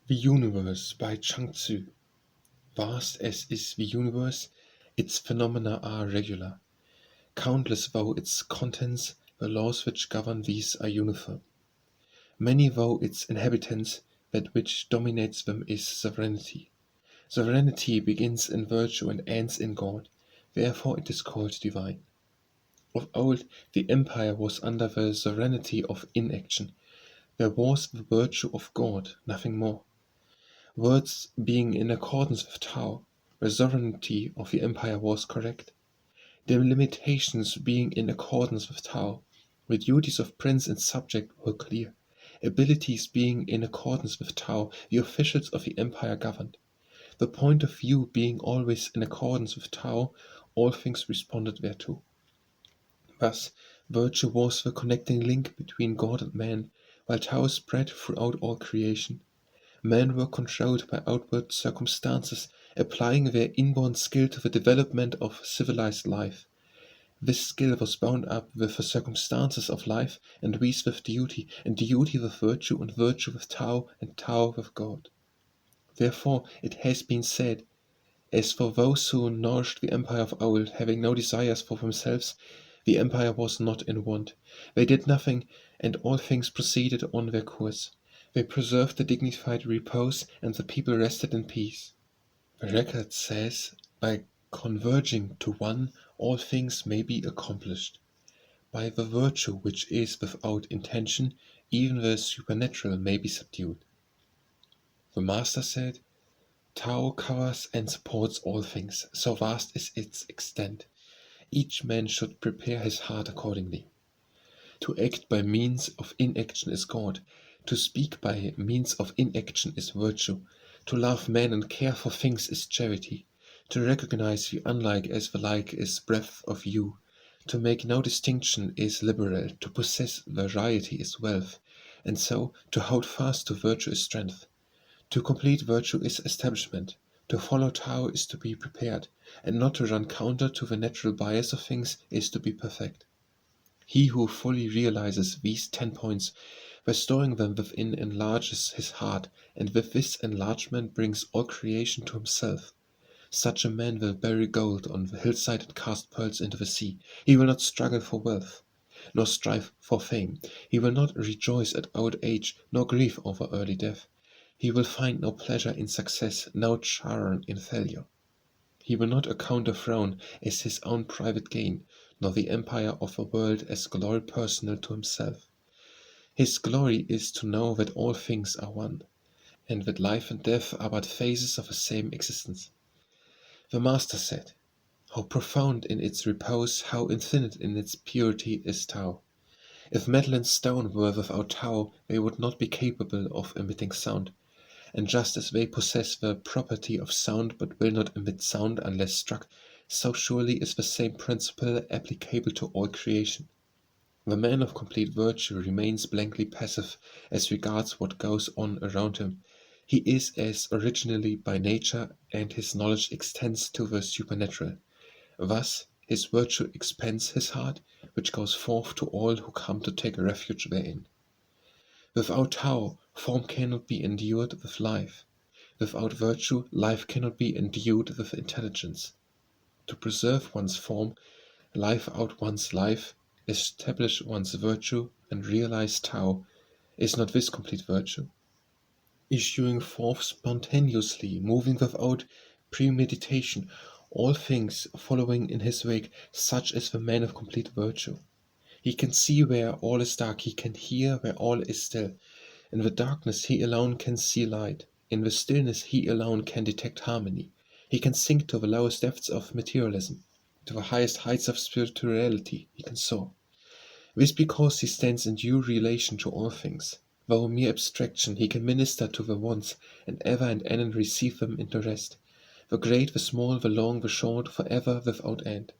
The Universe by Chuang Tzu. Vast as is the universe, its phenomena are regular. Countless though its contents, the laws which govern these are uniform. Many though its inhabitants, that which dominates them is sovereignty. Sovereignty begins in virtue and ends in God, therefore it is called divine. Of old the empire was under the sovereignty of inaction. There was the virtue of God, nothing more. Words being in accordance with Tao, the sovereignty of the empire was correct. The limitations being in accordance with Tao, the duties of prince and subject were clear. Abilities being in accordance with Tao, the officials of the empire governed. The point of view being always in accordance with Tao, all things responded thereto. Thus, virtue was the connecting link between God and man, while Tao spread throughout all creation. Men were controlled by outward circumstances, applying their inborn skill to the development of civilized life. This skill was bound up with the circumstances of life, and these with duty, and duty with virtue, and virtue with Tao, and Tao with God. Therefore it has been said, as for those who nourished the empire of old, having no desires for themselves, the empire was not in want. They did nothing, and all things proceeded on their course. They preserved the dignified repose, and the people rested in peace. The record says, by converging to one, all things may be accomplished. By the virtue which is without intention, even the supernatural may be subdued. The Master said, Tao covers and supports all things, so vast is its extent. Each man should prepare his heart accordingly. To act by means of inaction is God. To speak by means of inaction is virtue. To love men and care for things is charity. To recognize the unlike as the like is breadth of view. To make no distinction is liberal. To possess variety is wealth. And so, to hold fast to virtue is strength. To complete virtue is establishment. To follow Tao is to be prepared, and not to run counter to the natural bias of things is to be perfect. He who fully realizes these 10 points, by storing them within, enlarges his heart, and with this enlargement brings all creation to himself. Such a man will bury gold on the hillside and cast pearls into the sea. He will not struggle for wealth, nor strive for fame. He will not rejoice at old age, nor grieve over early death. He will find no pleasure in success, no charm in failure. He will not account a throne as his own private gain, nor the empire of the world as glory personal to himself. His glory is to know that all things are one, and that life and death are but phases of the same existence. The Master said, how profound in its repose, how infinite in its purity is Tao. If metal and stone were without Tao, they would not be capable of emitting sound. And just as they possess the property of sound but will not emit sound unless struck, so surely is the same principle applicable to all creation. The man of complete virtue remains blankly passive as regards what goes on around him. He is as originally by nature, and his knowledge extends to the supernatural. Thus his virtue expands his heart, which goes forth to all who come to take refuge therein. Without Tao, form cannot be endued with life. Without virtue, life cannot be endued with intelligence. To preserve one's form, life out one's life, establish one's virtue, and realize Tao, is not this complete virtue? Issuing forth spontaneously, moving without premeditation, all things following in his wake, such is the man of complete virtue. He can see where all is dark, he can hear where all is still. In the darkness he alone can see light. In the stillness he alone can detect harmony. He can sink to the lowest depths of materialism. To the highest heights of spirituality he can soar. This because he stands in due relation to all things. Though a mere abstraction, he can minister to the wants, and ever and anon receive them into rest. The great, the small, the long, the short, forever without end.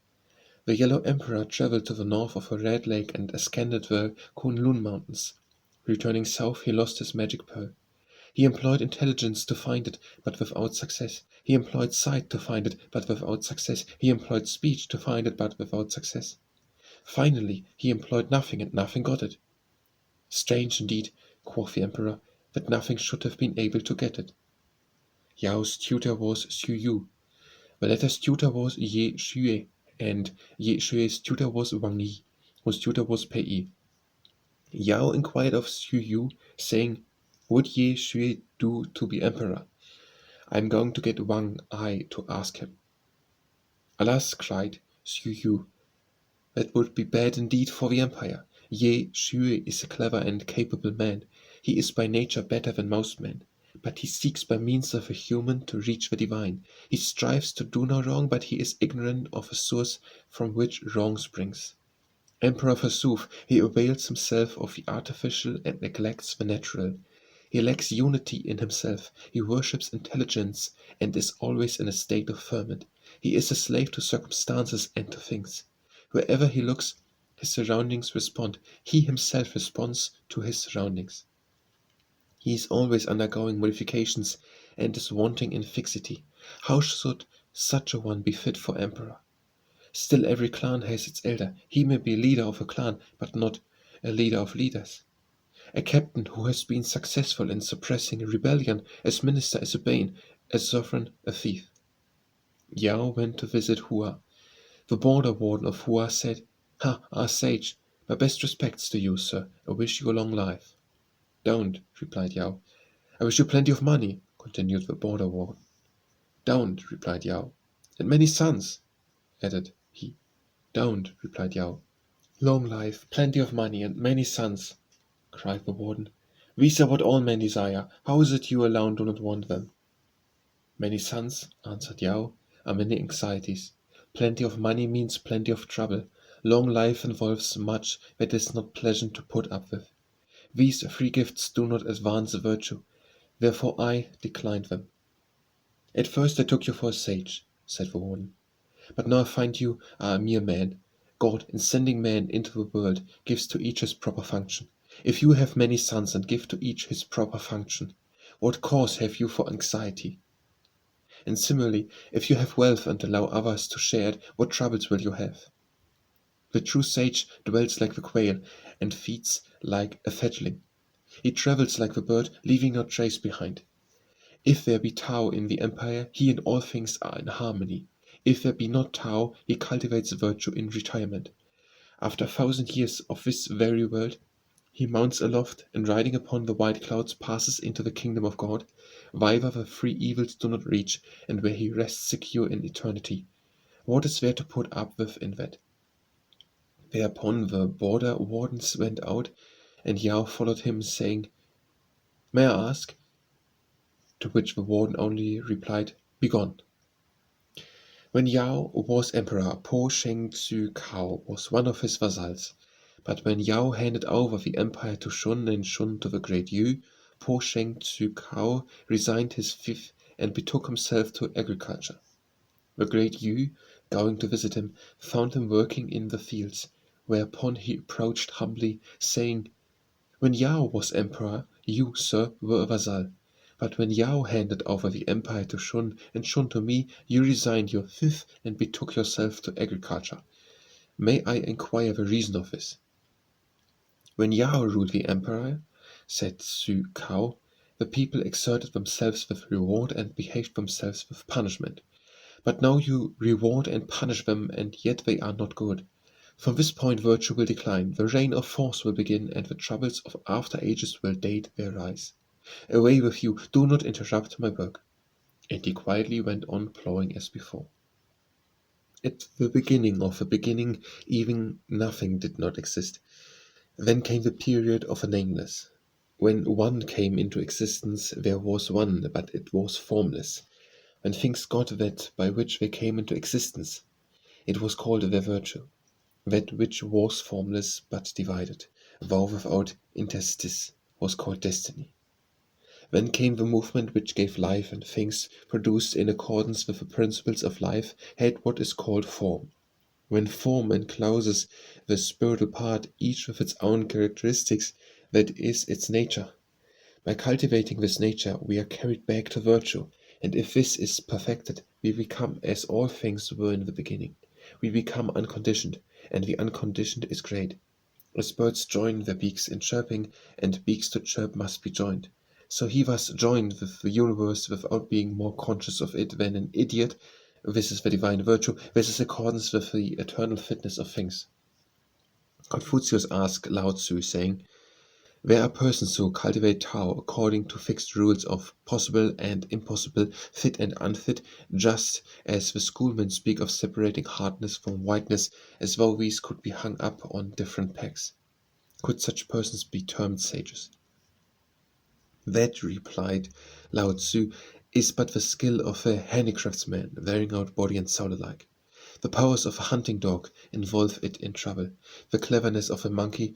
The Yellow Emperor travelled to the north of the Red Lake and ascended the Kunlun Mountains. Returning south, he lost his magic pearl. He employed intelligence to find it, but without success. He employed sight to find it, but without success. He employed speech to find it, but without success. Finally, he employed nothing, and nothing got it. Strange indeed, quoth the Emperor, that nothing should have been able to get it. Yao's tutor was Xu Yu. The latter's tutor was Ye Xue, and Ye Xue's tutor was Wang Yi, whose tutor was Pei Yi. Yao inquired of Xu Yu, saying, "Would Ye Xue do to be emperor? I am going to get Wang Ai to ask him." "Alas," cried Xu Yu, "that would be bad indeed for the empire. Ye Xue is a clever and capable man. He is by nature better than most men. But he seeks by means of a human to reach the divine. He strives to do no wrong, but he is ignorant of the source from which wrong springs. Emperor forsooth, he avails himself of the artificial and neglects the natural. He lacks unity in himself. He worships intelligence and is always in a state of ferment. He is a slave to circumstances and to things. Wherever he looks, his surroundings respond. He himself responds to his surroundings. He is always undergoing modifications and is wanting in fixity. How should such a one be fit for emperor? Still every clan has its elder. He may be leader of a clan, but not a leader of leaders. A captain who has been successful in suppressing a rebellion, as minister is a bane, as sovereign a thief." Yao went to visit Hua. The border warden of Hua said, "Ha, our sage, my best respects to you, sir. I wish you a long life." "Don't," replied Yao. "I wish you plenty of money," continued the border warden. "Don't," replied Yao. "And many sons," added he. "Don't," replied Yao. "Long life, plenty of money, and many sons," cried the warden. "These are what all men desire. How is it you alone do not want them?" "Many sons," answered Yao, "are many anxieties. Plenty of money means plenty of trouble. Long life involves much that is not pleasant to put up with. These three gifts do not advance virtue, therefore I declined them." "At first I took you for a sage," said the warden, "but now I find you are a mere man. God, in sending man into the world, gives to each his proper function. If you have many sons and give to each his proper function, what cause have you for anxiety? And similarly, if you have wealth and allow others to share it, what troubles will you have? The true sage dwells like the quail, and feeds like a fledgling. He travels like the bird, leaving no trace behind. If there be Tao in the empire, he and all things are in harmony. If there be not Tao, he cultivates virtue in retirement. After 1,000 years of this very world, he mounts aloft, and riding upon the white clouds passes into the kingdom of God, whither the three evils do not reach, and where he rests secure in eternity. What is there to put up with in that?" Thereupon the border wardens went out, and Yao followed him, saying, "May I ask?" To which the warden only replied, "Begone." When Yao was emperor, Po Sheng Tzu Kao was one of his vassals. But when Yao handed over the empire to Shun and Shun to the great Yu, Po Sheng Tzu Kao resigned his fief and betook himself to agriculture. The great Yu, going to visit him, found him working in the fields, whereupon he approached humbly, saying, "When Yao was emperor, you, sir, were a vassal. But when Yao handed over the empire to Shun and Shun to me, you resigned your fief and betook yourself to agriculture. May I inquire the reason of this?" "When Yao ruled the empire," said Tzu Kao, "the people exerted themselves with reward and behaved themselves with punishment. But now you reward and punish them, and yet they are not good. From this point virtue will decline, the reign of force will begin, and the troubles of after ages will date their rise. Away with you, do not interrupt my work." And he quietly went on plowing as before. At the beginning of the beginning, even nothing did not exist. Then came the period of the nameless. When one came into existence, there was one, but it was formless. When things got that by which they came into existence, it was called their virtue. That which was formless but divided, thou without interstice, was called destiny. Then came the movement which gave life, and things produced in accordance with the principles of life had what is called form. When form encloses the spiritual part, each with its own characteristics, that is its nature. By cultivating this nature, we are carried back to virtue, and if this is perfected, we become as all things were in the beginning. We become unconditioned, and the unconditioned is great. As birds join their beaks in chirping, and beaks to chirp must be joined, So he was joined with the universe without being more conscious of it than an idiot. This is the divine virtue. This is accordance with the eternal fitness of things. Confucius asked Lao Tzu, saying, there are persons who cultivate Tao according to fixed rules of possible and impossible, fit and unfit, just as the schoolmen speak of separating hardness from whiteness, as though these could be hung up on different pegs. Could such persons be termed sages? That, replied Lao Tzu, is but the skill of a handicraftsman, wearing out body and soul alike. The powers of a hunting dog involve it in trouble. The cleverness of a monkey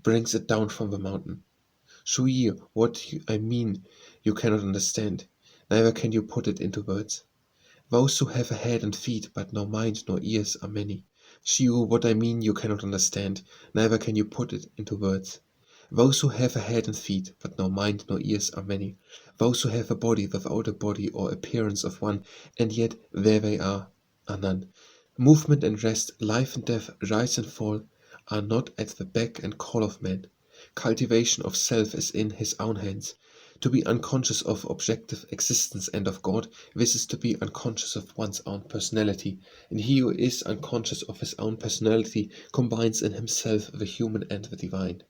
brings it down from the mountain. Shui, what I mean you cannot understand, neither can you put it into words. Those who have a head and feet, but no mind nor ears, are many. Shiu, what I mean you cannot understand, neither can you put it into words. Those who have a head and feet, but no mind nor ears, are many. Those who have a body without a body or appearance of one, and yet there they are none. Movement and rest, life and death, rise and fall, are not at the beck and call of man. Cultivation of self is in his own hands. To be unconscious of objective existence and of God, this is to be unconscious of one's own personality, and he who is unconscious of his own personality combines in himself the human and the divine.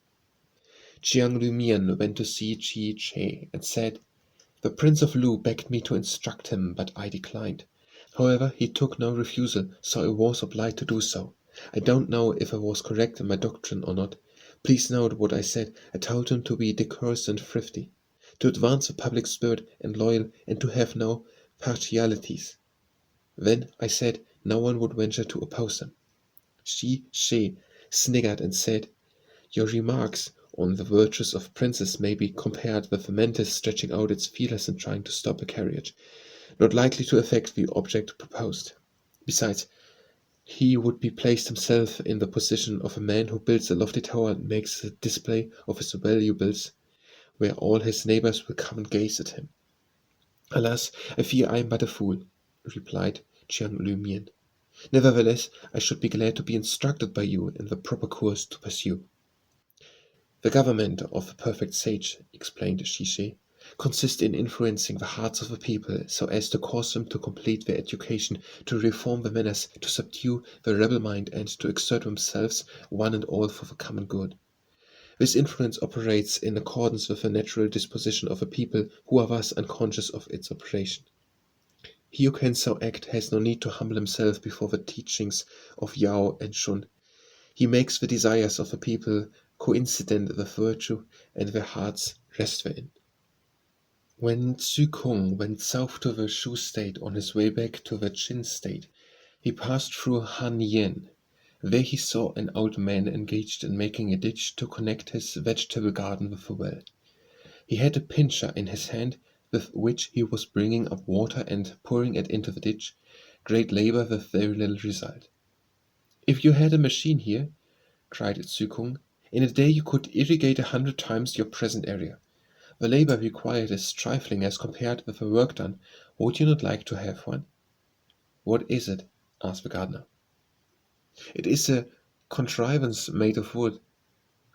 Chiang Lumian went to see Chi Che and said, the Prince of Lu begged me to instruct him, but I declined. However, he took no refusal, so I was obliged to do so. I don't know if I was correct in my doctrine or not. Please note what I said. I told him to be decorous and thrifty, to advance the public spirit and loyal, and to have no partialities. Then I said no one would venture to oppose him. Shi She sniggered and said, your remarks on the virtues of princes may be compared with a mantis stretching out its feelers and trying to stop a carriage, not likely to affect the object proposed. Besides, he would be placed himself in the position of a man who builds a lofty tower and makes a display of his valuables, where all his neighbors will come and gaze at him. Alas, I fear I am but a fool, replied Chiang Lumian. Nevertheless, I should be glad to be instructed by you in the proper course to pursue. The government of a perfect sage, explained Shishe, consists in influencing the hearts of the people so as to cause them to complete their education, to reform the manners, to subdue the rebel mind, and to exert themselves one and all for the common good. This influence operates in accordance with the natural disposition of a people who are thus unconscious of its operation. He who can so act has no need to humble himself before the teachings of Yao and Shun. He makes the desires of the people coincident with virtue, and their hearts rest therein. When Tzu Kung went south to the Shu state on his way back to the Qin state, he passed through Han Yen. There he saw an old man engaged in making a ditch to connect his vegetable garden with the well. He had a pitcher in his hand, with which he was bringing up water and pouring it into the ditch, great labor with very little result. If you had a machine here, cried Tzu Kung, in a day you could irrigate 100 times your present area. The labor required is trifling as compared with the work done. Would you not like to have one? What is it? Asked the gardener. It is a contrivance made of wood,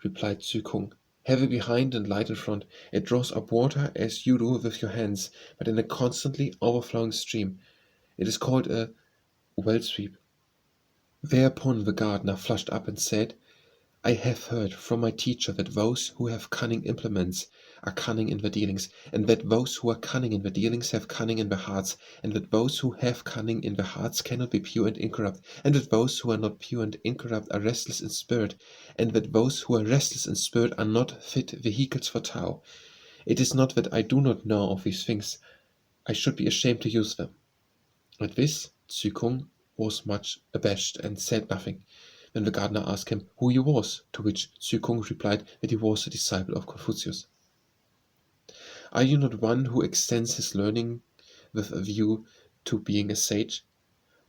replied Tzu Kung, heavy behind and light in front. It draws up water as you do with your hands, but in a constantly overflowing stream. It is called a well sweep. Thereupon the gardener flushed up and said, I have heard from my teacher that those who have cunning implements are cunning in their dealings, and that those who are cunning in their dealings have cunning in their hearts, and that those who have cunning in their hearts cannot be pure and incorrupt, and that those who are not pure and incorrupt are restless in spirit, and that those who are restless in spirit are not fit vehicles for Tao. It is not that I do not know of these things. I should be ashamed to use them. At this, Tzu Kung was much abashed and said nothing. Then the gardener asked him who he was, to which Tzu Kung replied that he was a disciple of Confucius. Are you not one who extends his learning with a view to being a sage,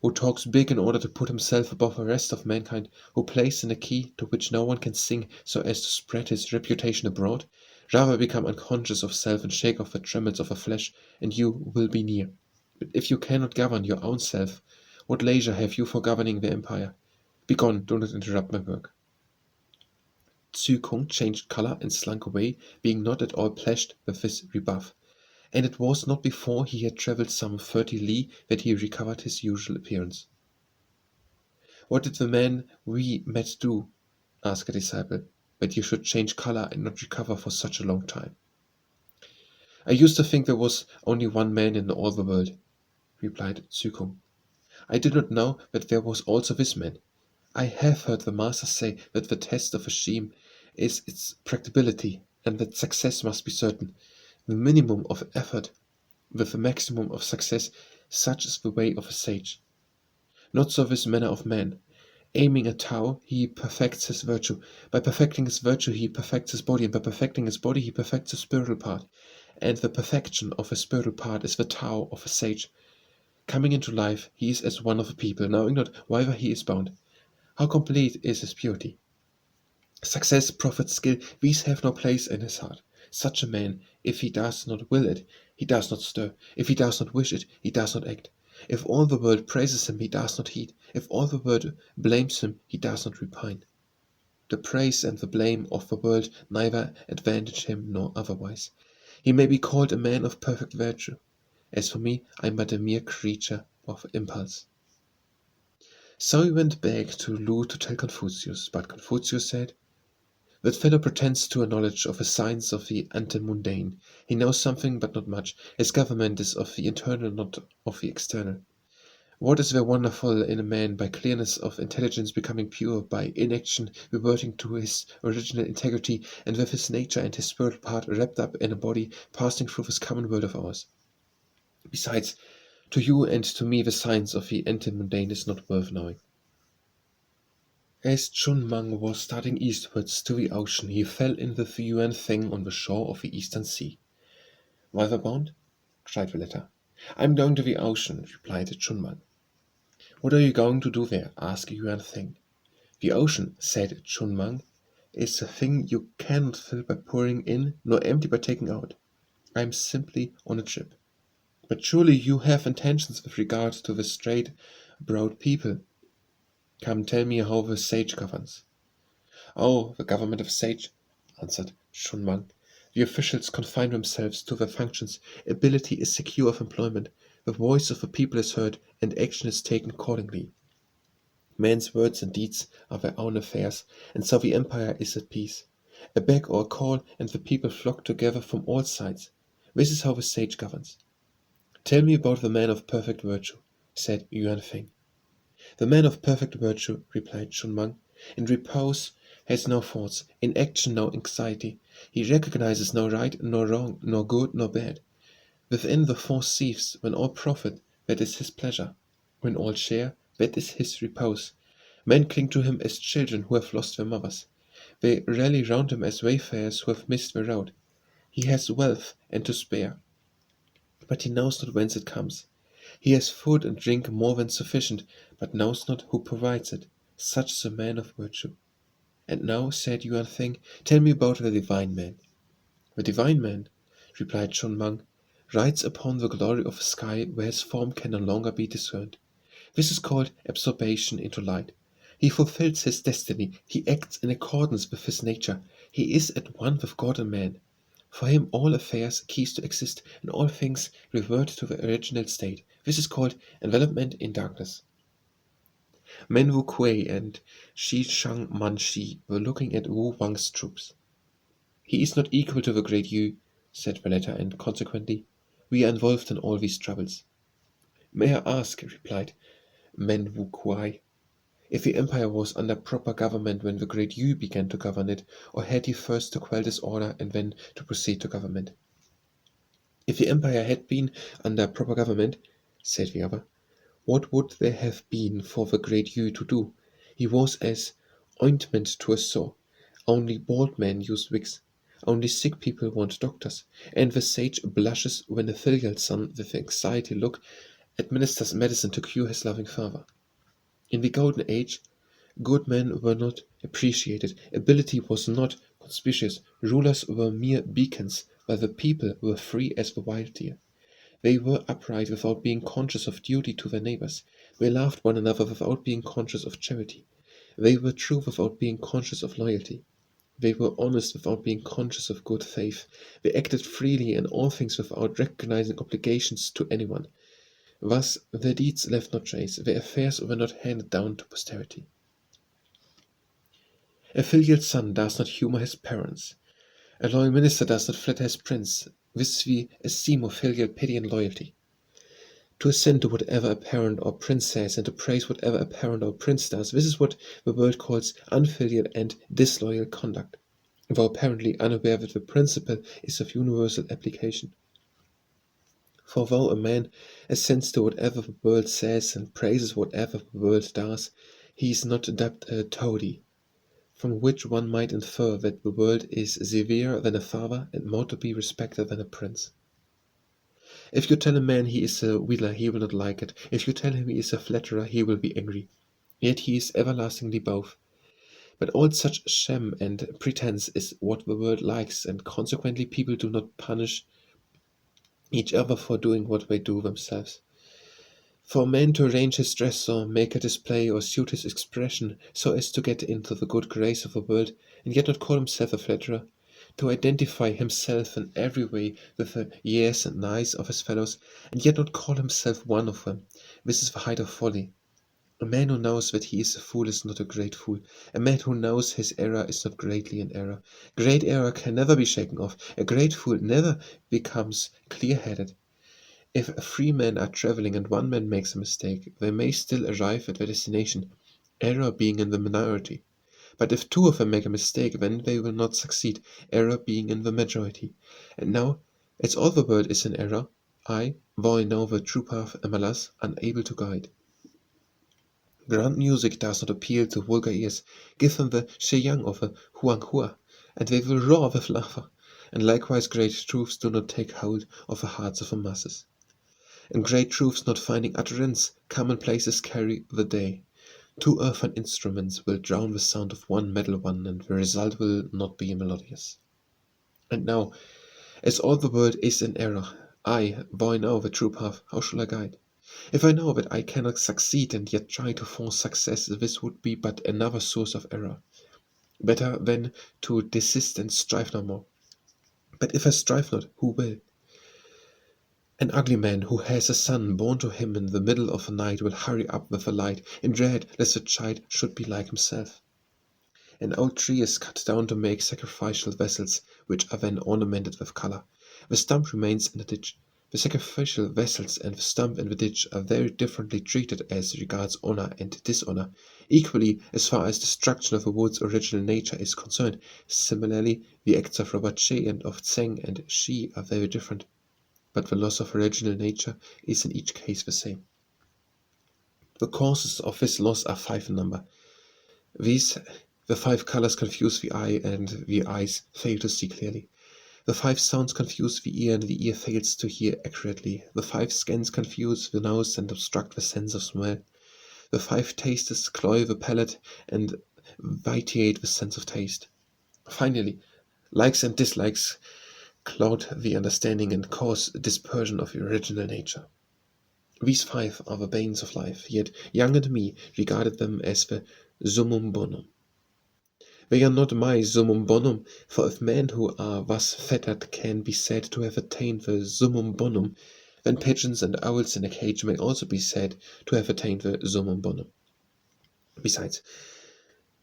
who talks big in order to put himself above the rest of mankind, who plays in a key to which no one can sing so as to spread his reputation abroad? Rather become unconscious of self and shake off the tremors of the flesh, and you will be near. But if you cannot govern your own self, what leisure have you for governing the empire? Begone, do not interrupt my work. Tzu Kung changed color and slunk away, being not at all pleased with this rebuff, and it was not before he had travelled some 30 li that he recovered his usual appearance. "What did the man we met do," asked a disciple, "that you should change color and not recover for such a long time?" "I used to think there was only one man in all the world," replied Tzu Kung. "I did not know that there was also this man. I have heard the master say that the test of a scheme is its practicability, and that success must be certain. The minimum of effort with the maximum of success, such is the way of a sage. Not so this manner of man. Aiming at Tao, he perfects his virtue. By perfecting his virtue, he perfects his body, and by perfecting his body, he perfects the spiritual part. And the perfection of a spiritual part is the Tao of a sage. Coming into life, he is as one of the people, knowing not whither he is bound. How complete is his purity! Success, profit, skill, these have no place in his heart. Such a man, if he does not will it, he does not stir. If he does not wish it, he does not act. If all the world praises him, he does not heed. If all the world blames him, he does not repine. The praise and the blame of the world neither advantage him nor otherwise. He may be called a man of perfect virtue. As for me, I am but a mere creature of impulse." So he went back to Lu to tell Confucius, but Confucius said, "That fellow pretends to a knowledge of the science of the antemundane. He knows something, but not much. His government is of the internal, not of the external. What is there wonderful in a man by clearness of intelligence becoming pure, by inaction reverting to his original integrity, and with his nature and his spiritual part wrapped up in a body passing through this common world of ours? Besides, to you and to me the science of the antemundane is not worth knowing." As Chun Mang was starting eastwards to the ocean, he fell in with Yuan Feng on the shore of the eastern sea. "Whither bound?" cried the latter. "I am going to the ocean," replied Chun Mang. "What are you going to do there?" asked Yuan Feng. "The ocean," said Chun Mang, "is a thing you cannot fill by pouring in, nor empty by taking out. I am simply on a trip." "But surely you have intentions with regard to the straight-browed people. Come, tell me how the sage governs." "Oh, the government of a sage," answered Chun Mang. "The officials confine themselves to their functions. Ability is secure of employment. The voice of the people is heard, and action is taken accordingly. Men's words and deeds are their own affairs, and so the empire is at peace. A beck or a call, and the people flock together from all sides. This is how the sage governs." "Tell me about the man of perfect virtue," said Yuan Feng. "The man of perfect virtue," replied Chun Mang, "in repose has no thoughts, in action no anxiety. He recognizes no right nor wrong, nor good nor bad. Within the four sheaths, when all profit, that is his pleasure. When all share, that is his repose. Men cling to him as children who have lost their mothers. They rally round him as wayfarers who have missed their road. He has wealth and to spare, but he knows not whence it comes. He has food and drink more than sufficient, but knows not who provides it. Such is a man of virtue." "And now," said Yuan Feng, "tell me about the divine man." "The divine man," replied Chun Mang, "rides upon the glory of the sky where his form can no longer be discerned. This is called absorption into light. He fulfills his destiny. He acts in accordance with his nature. He is at one with God and man. For him all affairs cease to exist, and all things revert to the original state. This is called envelopment in darkness." Men Wu Kuei and Shi Shang Man Shi were looking at Wu Wang's troops. "He is not equal to the great Yu," said the latter, "and consequently we are involved in all these troubles." "May I ask," replied Men Wu Kuei, "if the empire was under proper government when the great Yu began to govern it, or had he first to quell disorder and then to proceed to government?" "If the empire had been under proper government," said the other, "what would there have been for the great Yu to do? He was as ointment to a sore. Only bald men use wigs. Only sick people want doctors. And the sage blushes when a filial son with an anxiety look administers medicine to cure his loving father. In the golden age, good men were not appreciated. Ability was not conspicuous. Rulers were mere beacons, while the people were free as the wild deer. They were upright without being conscious of duty to their neighbors. They loved one another without being conscious of charity. They were true without being conscious of loyalty. They were honest without being conscious of good faith. They acted freely in all things without recognizing obligations to anyone. Thus, their deeds left no trace, their affairs were not handed down to posterity. A filial son does not humor his parents. A loyal minister does not flatter his prince. This we esteem of filial pity and loyalty. To assent to whatever a parent or prince says, and to praise whatever a parent or prince does, this is what the world calls unfilial and disloyal conduct, though apparently unaware that the principle is of universal application. For though a man assents to whatever the world says and praises whatever the world does, he is not dubbed a toady, from which one might infer that the world is severer than a father and more to be respected than a prince. If you tell a man he is a wheedler, he will not like it. If you tell him he is a flatterer, he will be angry. Yet he is everlastingly both. But all such sham and pretense is what the world likes, and consequently people do not punish each other for doing what they do themselves. For a man to arrange his dress or make a display or suit his expression so as to get into the good grace of the world, and yet not call himself a flatterer, to identify himself in every way with the yeas and nays of his fellows, and yet not call himself one of them, this is the height of folly. A man who knows that he is a fool is not a great fool. A man who knows his error is not greatly in error. Great error can never be shaken off. A great fool never becomes clear-headed. If three men are traveling and one man makes a mistake, they may still arrive at their destination, error being in the minority. But if two of them make a mistake, then they will not succeed, error being in the majority. And now, as all the world is in error, I, though I know the true path, am alas unable to guide. Grand music does not appeal to vulgar ears. Give them the Sheyang of a Huanghua, and they will roar with laughter. And likewise great truths do not take hold of the hearts of the masses. And great truths not finding utterance, commonplaces carry the day. Two earthen instruments will drown the sound of one metal one, and the result will not be melodious. And now, as all the world is in error, I, though I know the true path, how shall I guide? If I know that I cannot succeed and yet try to force success, this would be but another source of error. Better then to desist and strive no more. But if I strive not, who will? An ugly man who has a son born to him in the middle of the night will hurry up with a light, in dread lest the child should be like himself. An old tree is cut down to make sacrificial vessels, which are then ornamented with color. The stump remains in the ditch. The sacrificial vessels and the stump in the ditch are very differently treated as regards honor and dishonor. Equally, as far as destruction of the wood's original nature is concerned, similarly, the acts of Robert Shea and of Tseng and Shi are very different. But the loss of original nature is in each case the same. The causes of this loss are 5 in number. These, the 5 colors confuse the eye, and the eyes fail to see clearly. The 5 sounds confuse the ear, and the ear fails to hear accurately. The 5 scents confuse the nose and obstruct the sense of smell. The 5 tastes cloy the palate and vitiate the sense of taste. Finally, likes and dislikes cloud the understanding and cause dispersion of the original nature. These 5 are the banes of life, yet Young and me regarded them as the summum bonum. They are not my summum bonum, for if men who are thus fettered can be said to have attained the summum bonum, then pigeons and owls in a cage may also be said to have attained the summum bonum. Besides,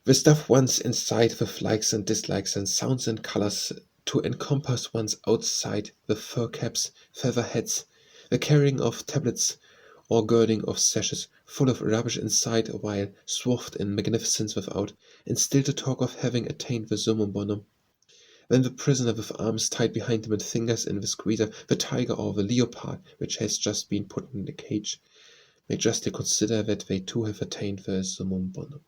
the stuff once inside with likes and dislikes and sounds and colors to encompass one's outside, the fur caps, feather hats, the carrying of tablets or girding of sashes, full of rubbish inside while swathed in magnificence without, and still to talk of having attained the summum bonum. Then the prisoner with arms tied behind him and fingers in the squeezer, the tiger or the leopard which has just been put in the cage, may justly consider that they too have attained the summum bonum.